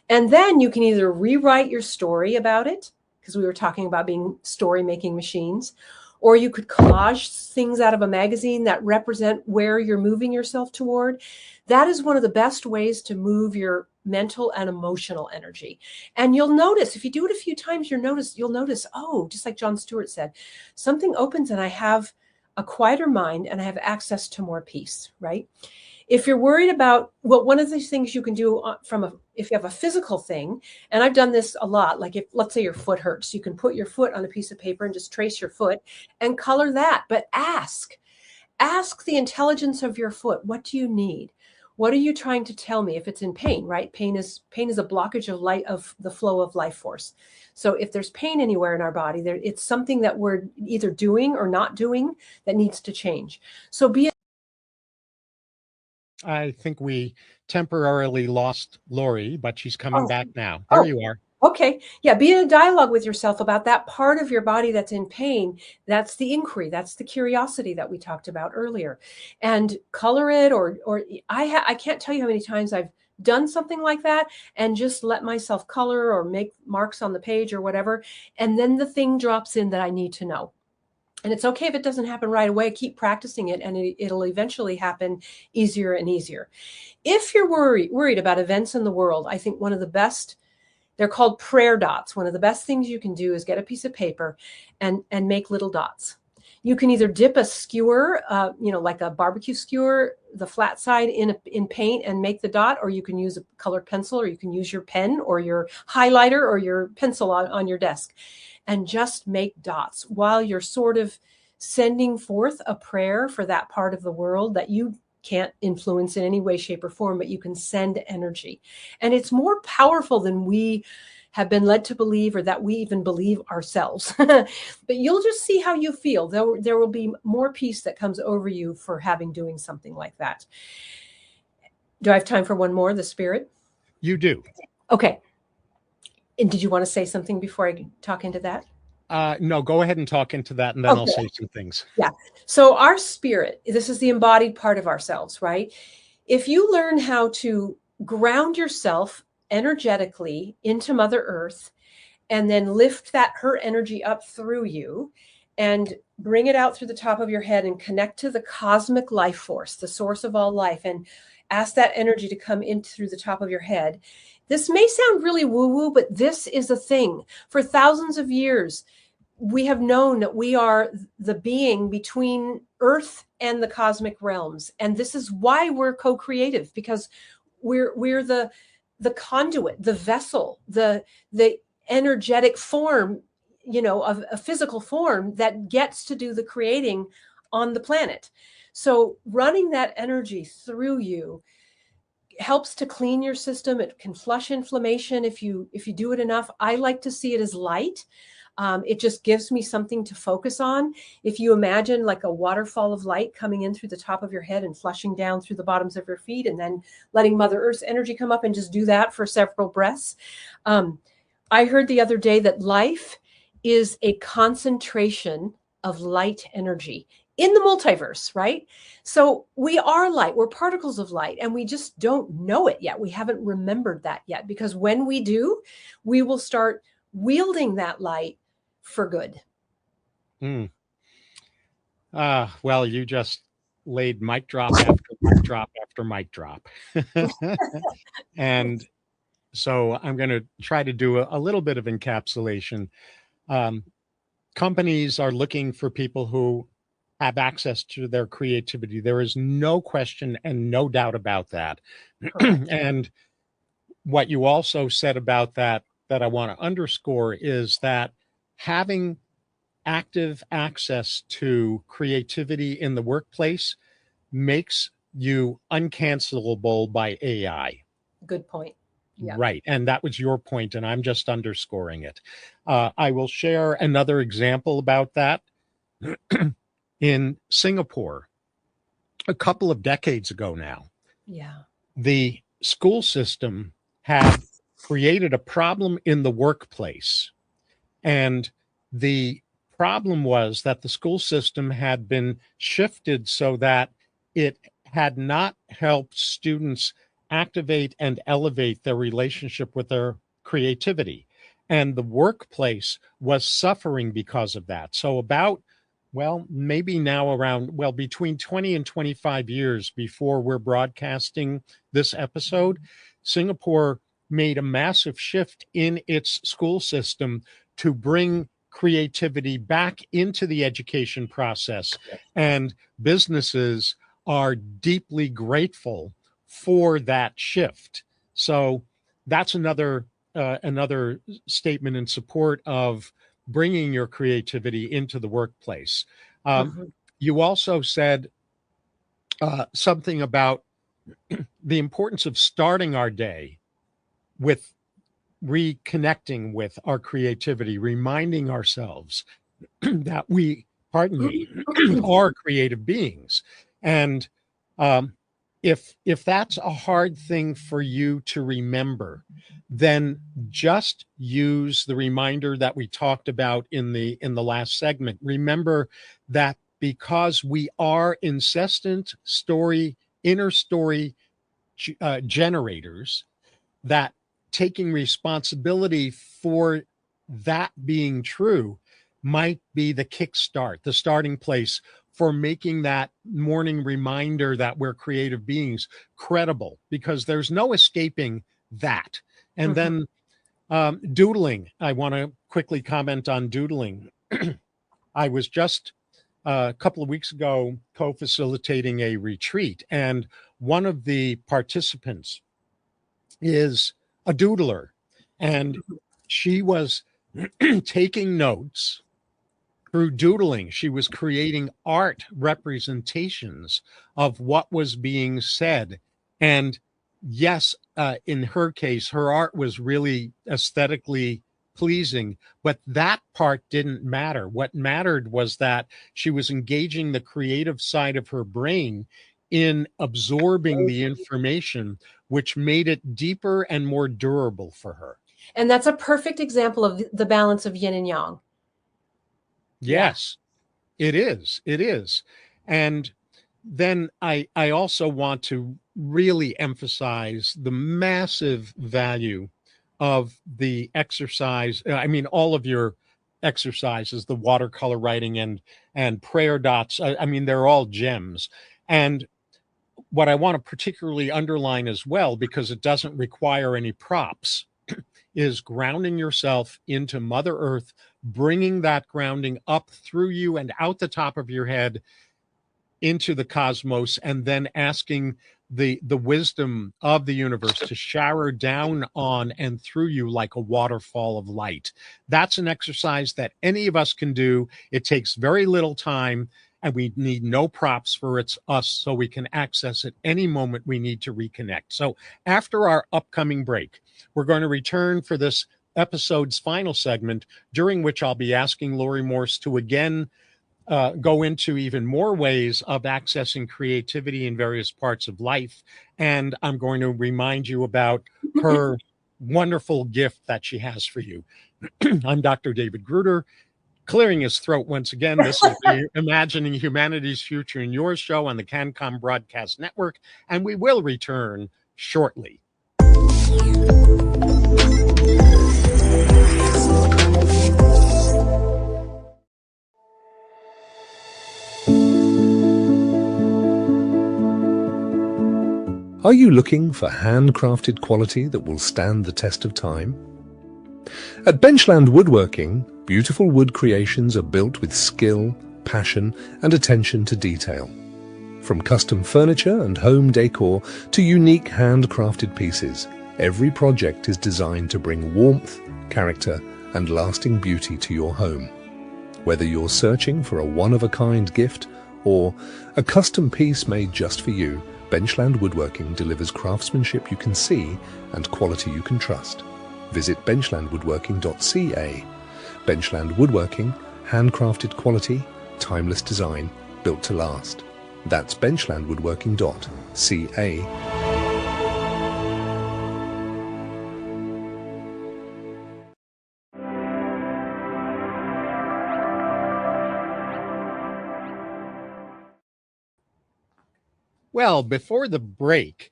And then you can either rewrite your story about it, because we were talking about being story-making machines, or you could collage things out of a magazine that represent where you're moving yourself toward. That is one of the best ways to move your mental and emotional energy. And you'll notice, if you do it a few times, you'll notice, oh, just like John Stewart said, something opens and I have a quieter mind and I have access to more peace, right? If you're worried about, one of these things you can do if you have a physical thing, and I've done this a lot, like if, let's say your foot hurts, you can put your foot on a piece of paper and just trace your foot and color that. But ask the intelligence of your foot, what do you need? What are you trying to tell me? If it's in pain, right? Pain is a blockage of the flow of life force. So if there's pain anywhere in our body, it's something that we're either doing or not doing that needs to change. So I think we temporarily lost Laurie, but she's coming back now. There you are. Okay. Yeah. Be in a dialogue with yourself about that part of your body that's in pain. That's the inquiry. That's the curiosity that we talked about earlier. And color it, or I can't tell you how many times I've done something like that and just let myself color or make marks on the page or whatever. And then the thing drops in that I need to know. And it's okay if it doesn't happen right away. Keep practicing it, and it'll eventually happen easier and easier. If you're worried about events in the world, I think one of the best, they're called prayer dots. One of the best things you can do is get a piece of paper and make little dots. You can either dip a skewer, like a barbecue skewer, the flat side in paint and make the dot, or you can use a colored pencil, or you can use your pen or your highlighter or your pencil on your desk and just make dots while you're sort of sending forth a prayer for that part of the world that you can't influence in any way, shape, or form, but you can send energy. And it's more powerful than we have been led to believe, or that we even believe ourselves. But you'll just see how you feel. There will be more peace that comes over you for doing something like that. Do I have time for one more, the spirit? You do. Okay. And did you want to say something before I talk into that? No, go ahead and talk into that, and then I'll say some things. Yeah. So our spirit, this is the embodied part of ourselves, right? If you learn how to ground yourself energetically into Mother Earth, and then lift her energy up through you and bring it out through the top of your head and connect to the cosmic life force, the source of all life, and ask that energy to come in through the top of your head. This may sound really woo-woo, but this is a thing. For thousands of years, we have known that we are the being between Earth and the cosmic realms. And this is why we're co-creative, because we're the conduit, the vessel, the energetic form, of a physical form that gets to do the creating on the planet. So running that energy through you helps to clean your system. It can flush inflammation if you do it enough. I like to see it as light. It just gives me something to focus on. If you imagine like a waterfall of light coming in through the top of your head and flushing down through the bottoms of your feet, and then letting Mother Earth's energy come up, and just do that for several breaths. I heard the other day that life is a concentration of light energy in the multiverse, right? So we are light, we're particles of light, and we just don't know it yet. We haven't remembered that yet, because when we do, we will start wielding that light for good. Well, you just laid mic drop after mic drop after mic drop. And so I'm going to try to do a little bit of encapsulation. Companies are looking for people who have access to their creativity. There is no question and no doubt about that. And what you also said about that I want to underscore is that having active access to creativity in the workplace makes you uncancelable by AI. Good point. Yeah. Right. And that was your point, and I'm just underscoring it. I will share another example about that. In Singapore, a couple of decades ago now, the school system had created a problem in the workplace. And the problem was that the school system had been shifted so that it had not helped students activate and elevate their relationship with their creativity. And the workplace was suffering because of that. So maybe now around, between 20 and 25 years before we're broadcasting this episode, Singapore made a massive shift in its school system to bring creativity back into the education process. And businesses are deeply grateful for that shift. So that's another statement in support of bringing your creativity into the workplace. You also said something about the importance of starting our day with reconnecting with our creativity, reminding ourselves that we, are creative beings. And if that's a hard thing for you to remember, then just use the reminder that we talked about in the last segment. Remember that because we are incessant inner story generators, that taking responsibility for that being true might be the kickstart, the starting place for making that morning reminder that we're creative beings credible, because there's no escaping that. And then doodling. I want to quickly comment on doodling. I was just a couple of weeks ago co-facilitating a retreat, and one of the participants is a doodler, and she was taking notes through doodling. She was creating art representations of what was being said. And yes, in her case, her art was really aesthetically pleasing, but that part didn't matter. What mattered was that she was engaging the creative side of her brain in absorbing the information, which made it deeper and more durable for her. And that's a perfect example of the balance of yin and yang. Yes, it is. It is. And then I also want to really emphasize the massive value of the exercise. I mean, all of your exercises, the watercolor writing and prayer dots. I mean, they're all gems. And what I want to particularly underline as well, because it doesn't require any props, is grounding yourself into Mother Earth, bringing that grounding up through you and out the top of your head into the cosmos, and then asking the wisdom of the universe to shower down on and through you like a waterfall of light. That's an exercise that any of us can do. It takes very little time, and we need no props for us, so we can access it any moment we need to reconnect. So after our upcoming break, we're going to return for this episode's final segment, during which I'll be asking Laurie Morse to again go into even more ways of accessing creativity in various parts of life. And I'm going to remind you about her wonderful gift that she has for you. I'm Dr. David Gruder, clearing his throat once again. This is the Imagining Humanity's Future in Yours show on the CanCom Broadcast Network, and we will return shortly. Are you looking for handcrafted quality that will stand the test of time? At Benchland Woodworking, beautiful wood creations are built with skill, passion, and attention to detail. From custom furniture and home decor to unique handcrafted pieces, every project is designed to bring warmth, character, and lasting beauty to your home. Whether you're searching for a one-of-a-kind gift or a custom piece made just for you, Benchland Woodworking delivers craftsmanship you can see and quality you can trust. Visit benchlandwoodworking.ca. Benchland Woodworking, handcrafted quality, timeless design, built to last. That's benchlandwoodworking.ca. Well, before the break,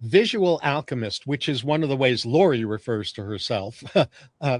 visual alchemist, which is one of the ways Laurie refers to herself,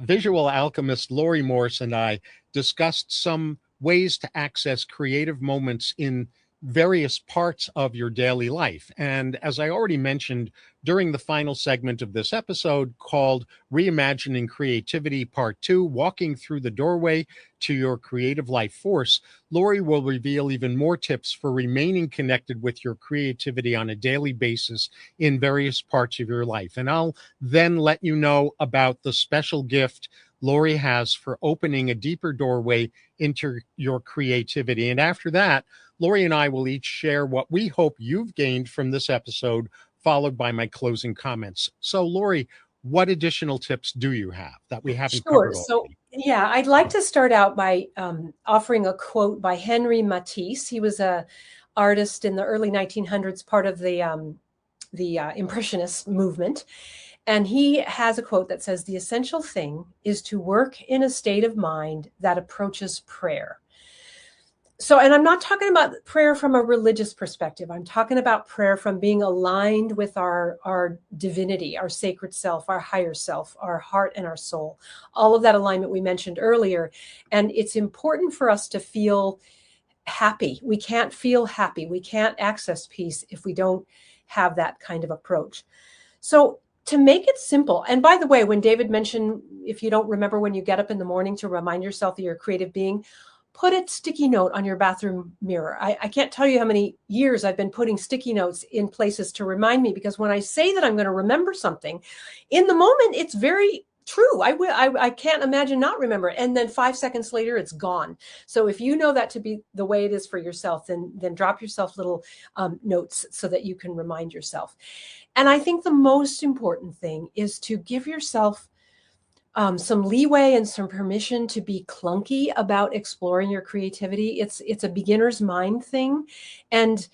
visual alchemist Laurie Morse and I discussed some ways to access creative moments in various parts of your daily life. And as I already mentioned during the final segment of this episode called Reimagining Creativity Part 2, Walking Through the Doorway to Your Creative Life Force, Laurie will reveal even more tips for remaining connected with your creativity on a daily basis in various parts of your life. And I'll then let you know about the special gift Laurie has for opening a deeper doorway into your creativity. And after that, Laurie and I will each share what we hope you've gained from this episode, followed by my closing comments. So, Laurie, what additional tips do you have that we haven't covered already? So, yeah, I'd like to start out by offering a quote by Henri Matisse. He was a artist in the early 1900s, part of the Impressionist movement. And he has a quote that says, "The essential thing is to work in a state of mind that approaches prayer." and I'm not talking about prayer from a religious perspective. I'm talking about prayer from being aligned with our divinity, our sacred self, our higher self, our heart and our soul, all of that alignment we mentioned earlier. And it's important for us to feel happy. We can't feel happy. We can't access peace if we don't have that kind of approach. So to make it simple, and by the way, when David mentioned, if you don't remember when you get up in the morning to remind yourself that you're a creative being, put a sticky note on your bathroom mirror. I can't tell you how many years I've been putting sticky notes in places to remind me, because when I say that I'm going to remember something, in the moment, it's very true. I can't imagine not remember it. And then 5 seconds later, it's gone. So if you know that to be the way it is for yourself, then drop yourself little notes so that you can remind yourself. And I think the most important thing is to give yourself some leeway and some permission to be clunky about exploring your creativity. It's a beginner's mind thing. And,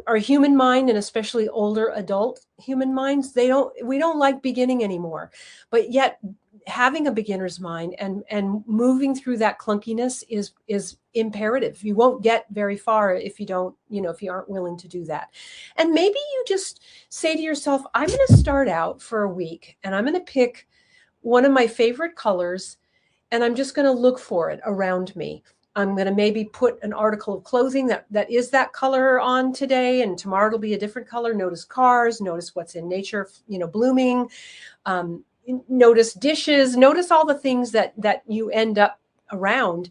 our human mind, and especially older adult human minds, we don't like beginning anymore. But yet having a beginner's mind and moving through that clunkiness is imperative. You won't get very far if you don't, if you aren't willing to do that. And maybe you just say to yourself, I'm going to start out for a week and I'm going to pick one of my favorite colors, and I'm just going to look for it around me. I'm going to maybe put an article of clothing that is that color on today, and tomorrow it'll be a different color. Notice cars, notice what's in nature, blooming, notice dishes, notice all the things that you end up around,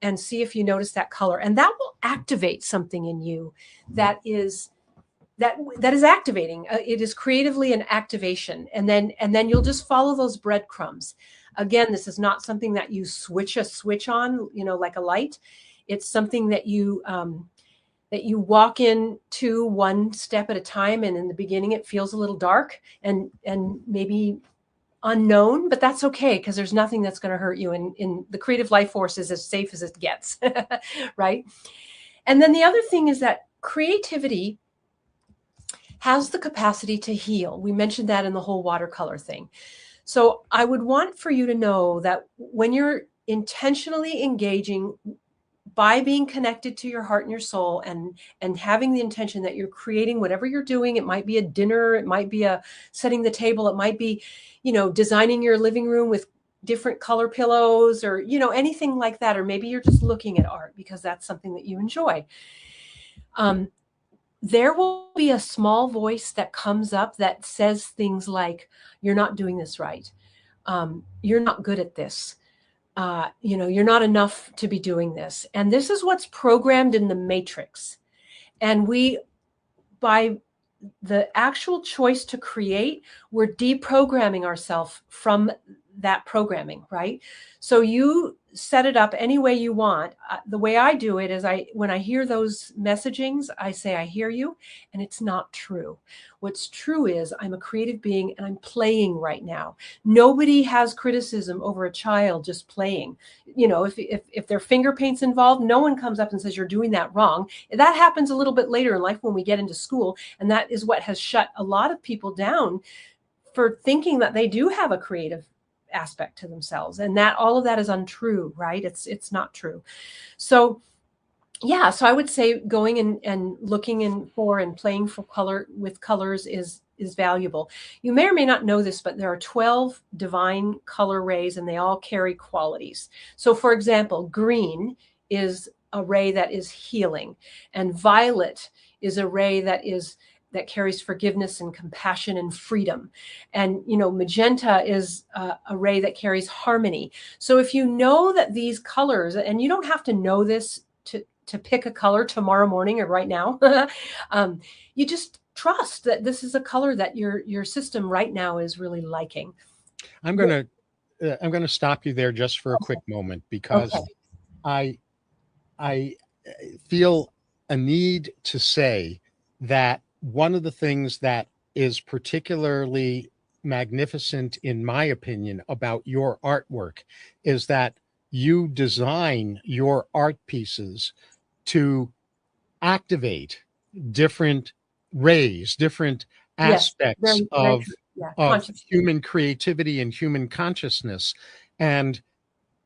and see if you notice that color. And that will activate something in you that is activating. It is creatively an activation. And then you'll just follow those breadcrumbs. Again, this is not something that you switch a switch on, like a light. It's something that you walk into one step at a time. And in the beginning, it feels a little dark and maybe unknown, but that's okay, because there's nothing that's going to hurt you. In the creative life force is as safe as it gets, right? And then the other thing is that creativity has the capacity to heal. We mentioned that in the whole watercolor thing. So I would want for you to know that when you're intentionally engaging by being connected to your heart and your soul, and having the intention that you're creating whatever you're doing, it might be a dinner, it might be a setting the table, it might be, designing your living room with different color pillows, or, anything like that. Or maybe you're just looking at art because that's something that you enjoy. There will be a small voice that comes up that says things like, you're not doing this right. You're not good at this. You're not enough to be doing this. And this is what's programmed in the matrix. And by the actual choice to create, we're deprogramming ourselves from that programming, right? So you set it up any way you want. The way I do it is when I hear those messagings, I say, I hear you, and it's not true. What's true is I'm a creative being and I'm playing right now. Nobody has criticism over a child just playing. If their finger paint's involved, no one comes up and says, you're doing that wrong. That happens a little bit later in life when we get into school. And that is what has shut a lot of people down for thinking that they do have a creative aspect to themselves, and that all of that is untrue, right? It's not true. So so I would say going and looking for and playing with colors is valuable. You may or may not know this, but there are 12 divine color rays, and they all carry qualities. So for example, green is a ray that is healing, and violet is a ray that carries forgiveness and compassion and freedom. And, magenta is a ray that carries harmony. So if you know that these colors, and you don't have to know this to pick a color tomorrow morning or right now, you just trust that this is a color that your system right now is really liking. I'm going to stop you there just for a quick moment, because I feel a need to say that one of the things that is particularly magnificent, in my opinion, about your artwork is that you design your art pieces to activate different rays, different aspects of human creativity and human consciousness. And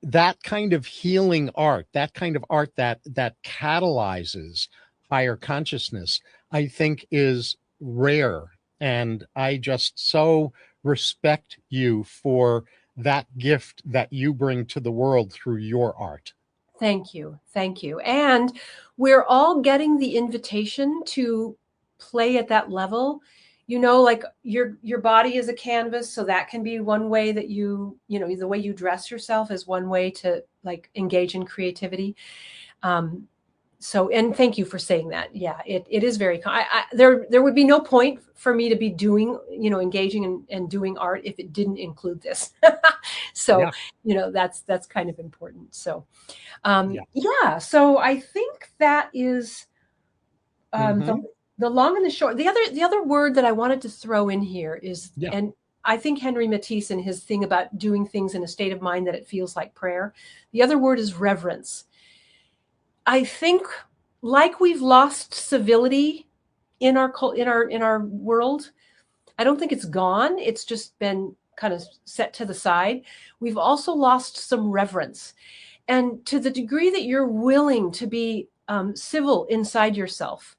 that kind of healing art, that kind of art that catalyzes higher consciousness, I think is rare. And I just so respect you for that gift that you bring to the world through your art. Thank you. Thank you. And we're all getting the invitation to play at that level. You know, like your body is a canvas, so that can be one way that you know, the way you dress yourself is one way to like engage in creativity. So, and thank you for saying that. Yeah, it is very, there would be no point for me to be doing, you know, engaging and doing art if it didn't include this. So, Yeah. you know, that's kind of important. So, Yeah. yeah, so I think that is Mhm. the long and the short. The other word that I wanted to throw in here is, Yeah. and I think Henry Matisse and his thing about doing things in a state of mind that it feels like prayer. The other word is reverence. I think like we've lost civility in our world. I don't think it's gone. It's just been kind of set to the side. We've also lost some reverence. And to the degree that you're willing to be civil inside yourself,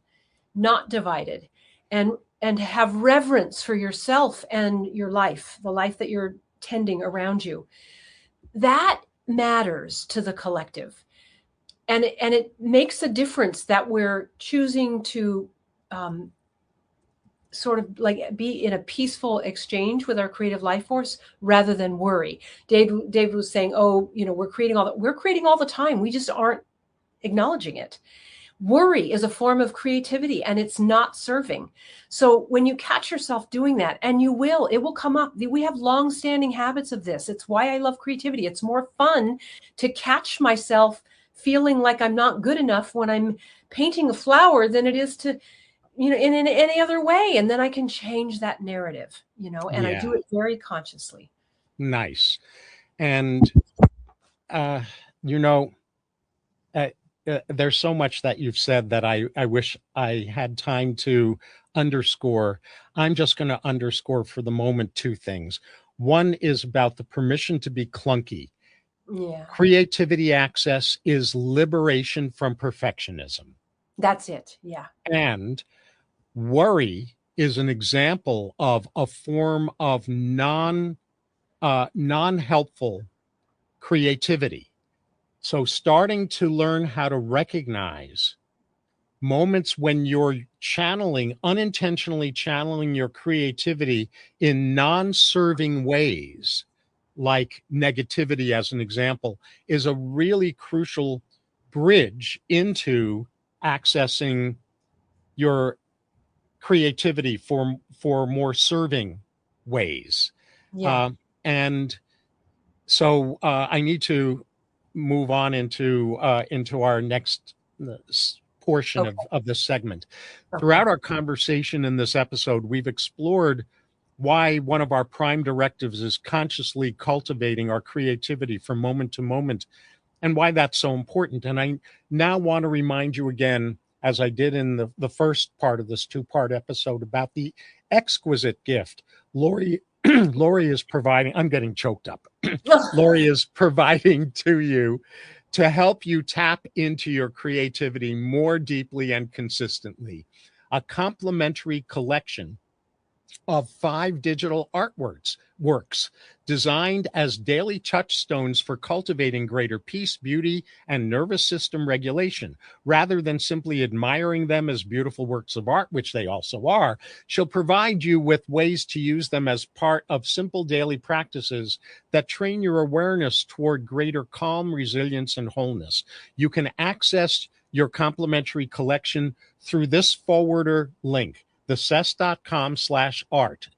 not divided, and have reverence for yourself and your life, the life that you're tending around you, that matters to the collective. And it makes a difference that we're choosing to sort of like be in a peaceful exchange with our creative life force rather than worry. Dave was saying, oh, you know, we're creating all the time. We just aren't acknowledging it. Worry is a form of creativity and it's not serving. So when you catch yourself doing that, and it will come up. We have long-standing habits of this. It's why I love creativity. It's more fun to catch myself feeling like I'm not good enough when I'm painting a flower than it is to, you know, in any other way. And then I can change that narrative, you know, and I Yeah. do it very consciously. Nice. And you know, there's so much that you've said that I wish I had time to underscore. I'm just going to underscore for the moment two things. One is about the permission to be clunky. Yeah, Creativity access is liberation from perfectionism. that's it. Yeah. And worry is an example of a form of non-helpful creativity. So starting to learn how to recognize moments when you're unintentionally channeling your creativity in non-serving ways, like negativity as an example, is a really crucial bridge into accessing your creativity for more serving ways. Yeah. And so I need to move on into our next portion Okay. of this segment. Okay. Throughout our conversation in this episode, we've explored why one of our prime directives is consciously cultivating our creativity from moment to moment, and why that's so important. And I now want to remind you again, as I did in the first part of this two-part episode, about the exquisite gift Laurie Laurie is providing. I'm getting choked up. Laurie is providing to you to help you tap into your creativity more deeply and consistently. A complimentary collection of 5 digital works designed as daily touchstones for cultivating greater peace, beauty, and nervous system regulation. Rather than simply admiring them as beautiful works of art, which they also are, she'll provide you with ways to use them as part of simple daily practices that train your awareness toward greater calm, resilience, and wholeness. You can access your complimentary collection through this forwarder link, thecess.com/art,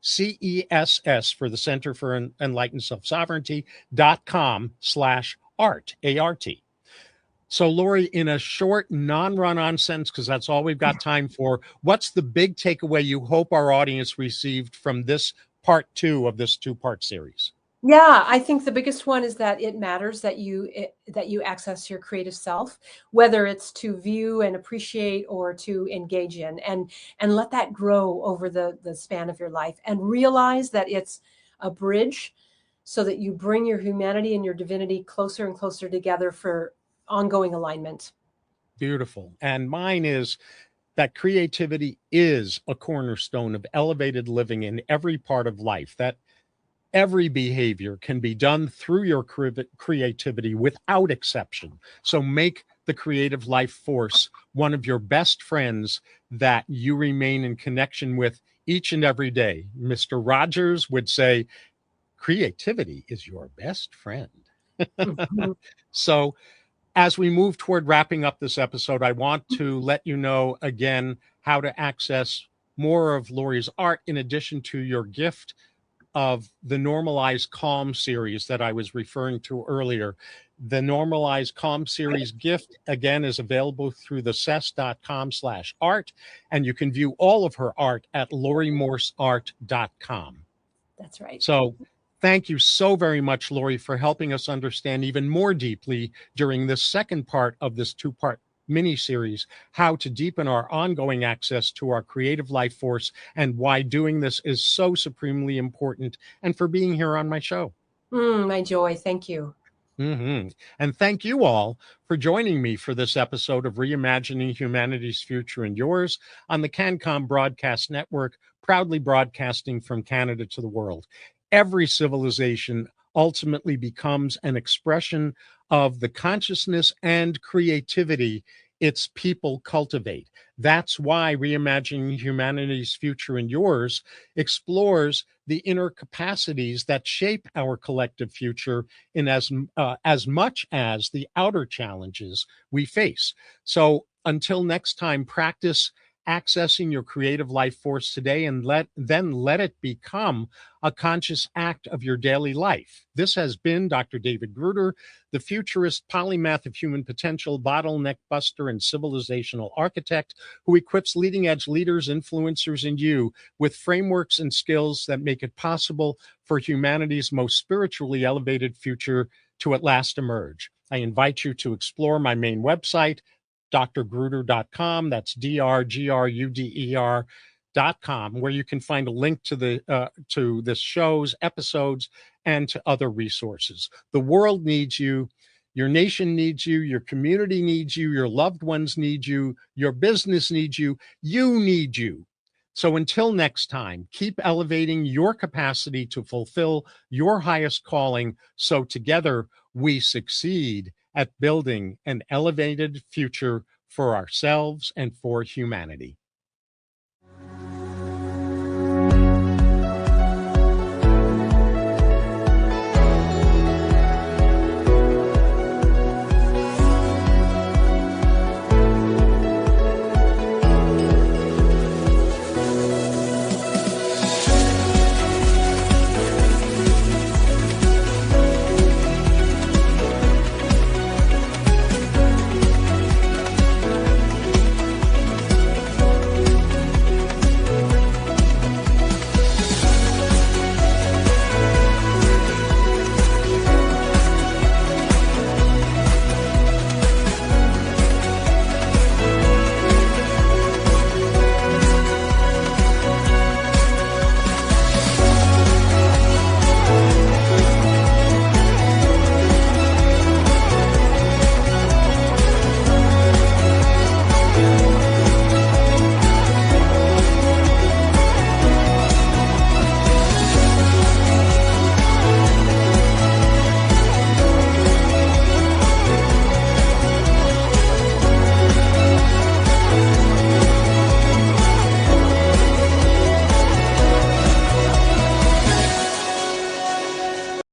THECESS for the Center for Enlightened Self-Sovereignty.com/art, A-R-T. So, Laurie, in a short, non-run-on sentence, because that's all we've got time for, what's the big takeaway you hope our audience received from this part 2 of this 2-part series? Yeah, I think the biggest one is that it matters that you access your creative self, whether it's to view and appreciate or to engage in, and let that grow over the span of your life, and realize that it's a bridge so that you bring your humanity and your divinity closer and closer together for ongoing alignment. Beautiful. And mine is that creativity is a cornerstone of elevated living in every part of life, that every behavior can be done through your creativity without exception. So make the creative life force one of your best friends that you remain in connection with each and every day. Mr. Rogers would say, creativity is your best friend. Mhm. So as we move toward wrapping up this episode, I want to let you know again how to access more of Laurie's art in addition to your gift of the Normalized Calm series that I was referring to earlier. The Normalized Calm series gift, again, is available through thecess.com/art, and you can view all of her art at lauriemorseart.com. That's right. So thank you so very much, Laurie, for helping us understand even more deeply during this second part of this two-part mini-series, how to deepen our ongoing access to our creative life force and why doing this is so supremely important, and for being here on my show. My joy. Thank you. And thank you all for joining me for this episode of Reimagining Humanity's Future and Yours on the CanCom Broadcast Network, proudly broadcasting from Canada to the world. Every civilization ultimately becomes an expression of the consciousness and creativity its people cultivate. That's why Reimagining Humanity's Future and Yours explores the inner capacities that shape our collective future in as much as the outer challenges we face. So until next time, practice accessing your creative life force today, and let it become a conscious act of your daily life. This has been Dr. David Gruder, the futurist polymath of human potential, bottleneck buster, and civilizational architect who equips leading edge leaders, influencers, and you with frameworks and skills that make it possible for humanity's most spiritually elevated future to at last emerge. I invite you to explore my main website, drgruder.com. That's drgruder.com, where you can find a link to this show's episodes and to other resources. The world needs you. Your nation needs you. Your community needs you. Your loved ones need you. Your business needs you. You need you. So until next time, keep elevating your capacity to fulfill your highest calling, so together we succeed at building an elevated future for ourselves and for humanity.